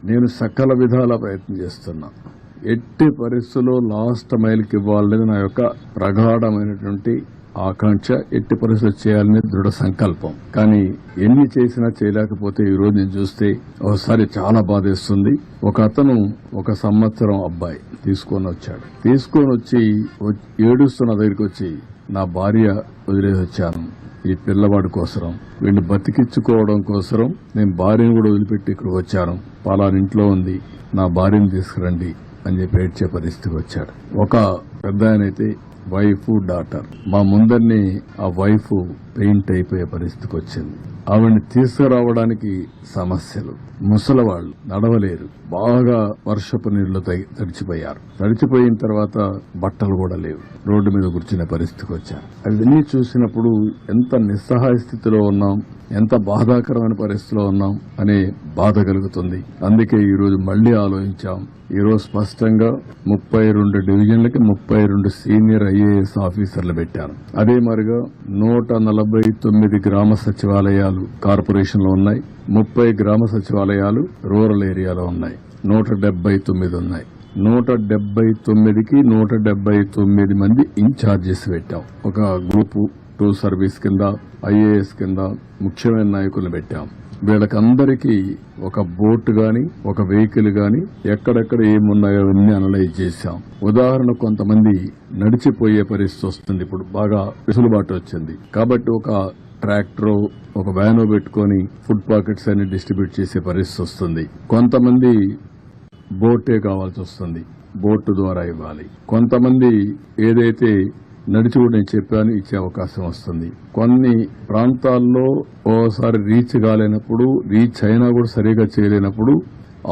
నేను సకల విధాల ప్రయత్నం చేస్తున్నా. ఎట్టి పరిస్థితుల్లో లాస్ట్ మైల్కి ఇవ్వాలనేది నా యొక్క ప్రగాఢమైనటువంటి ఆకాంక్ష. ఎట్టి పరిస్థితులు చేయాలనే దృఢ సంకల్పం. కానీ ఎన్ని చేసినా చేయలేకపోతే ఈ రోజు నేను చూస్తే ఒకసారి చాలా బాధేస్తుంది. ఒక అతను 1 సంవత్సరం అబ్బాయి తీసుకొని వచ్చి ఏడుస్తున్న దగ్గరికి వచ్చి, నా భార్య వదిలేసి వచ్చాను ఈ పిల్లవాడి కోసరం, వీడిని బతికించుకోవడం కోసరం నేను భార్యను కూడా వదిలిపెట్టి ఇక్కడికి వచ్చాను, పలానింట్లో ఉంది, నా భార్యను తీసుకురండి అని చెప్పి ఏడ్చే పరిస్థితికి వచ్చాడు. ఒక పెద్ద ఆయనైతే వైఫ్ డాటర్, మా ముందరిని ఆ వైఫ్ పెయింట్ అయిపోయే పరిస్థితికి వచ్చింది. ఆవిడ్ని తీసుకురావడానికి సమస్యలు. ముసలివాళ్లు నడవలేరు, బాగా వర్షపు నీళ్లు తడిచిపోయారు. తడిచిపోయిన తర్వాత బట్టలు కూడా లేవు, రోడ్డు మీద కూర్చునే పరిస్థితికి వచ్చారు. అవన్నీ చూసినప్పుడు ఎంత నిస్సహాయ స్థితిలో ఉన్నాం, ఎంత బాధాకరమైన పరిస్థితిలో ఉన్నాం అనే బాధ కలుగుతుంది. అందుకే ఈ రోజు మళ్లీ ఆలోచించాం. ఈ రోజు స్పష్టంగా 32 డివిజన్లకి 32 సీనియర్ IAS ఆఫీసర్లు పెట్టారు. అదే మరిగా 149 గ్రామ సచివాలయాలు కార్పొరేషన్ లో ఉన్నాయి. 30 గ్రామ సచివాలయాలు రూరల్ ఏరియాలో ఉన్నాయి. 179 ఉన్నాయి. 179కి 179 మంది ఇన్ఛార్జెస్ పెట్టాం. ఒక గ్రూపు 2 సర్వీస్ కింద IAS కింద ముఖ్యమైన నాయకులు పెట్టాం. వీళ్ళకందరికీ ఒక బోట్ గాని ఒక వెహికల్ గాని ఎక్కడెక్కడ ఏమున్నాయో అన్ని అనలైజ్ చేశాం. ఉదాహరణ, కొంతమంది నడిచిపోయే పరిస్థితి వస్తుంది. ఇప్పుడు బాగా వెసులుబాటు వచ్చింది కాబట్టి ఒక ట్రాక్టర్ ఒక వ్యానో పెట్టుకుని ఫుడ్ పాకెట్స్ అన్ని డిస్ట్రిబ్యూట్ చేసే పరిస్థితి వస్తుంది. కొంతమంది బోటే కావాల్సి వస్తుంది, బోటు ద్వారా ఇవ్వాలి. కొంతమంది ఏదైతే నడిచి కూడా నేను చెప్పాను ఇచ్చే అవకాశం వస్తుంది. కొన్ని ప్రాంతాల్లో ఓసారి రీచ్ కాలేనప్పుడు, రీచ్ అయినా కూడా సరిగా చేయలేనప్పుడు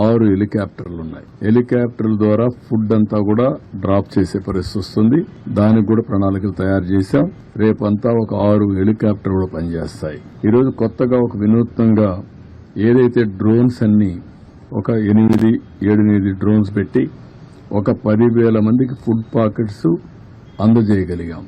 6 హెలికాప్టర్లు ఉన్నాయి. హెలికాప్టర్ల ద్వారా ఫుడ్ అంతా కూడా డ్రాప్ చేసే పరిస్థితి వస్తుంది. దానికి కూడా ప్రణాళికలు తయారు చేశాం. రేపంతా ఒక 6 హెలికాప్టర్ కూడా పనిచేస్తాయి. ఈరోజు కొత్తగా ఒక వినూత్నంగా ఏదైతే డ్రోన్స్ అన్ని ఒక 8 డ్రోన్స్ పెట్టి ఒక 10,000 మందికి ఫుడ్ పాకెట్స్ అందజేయగలిగాం.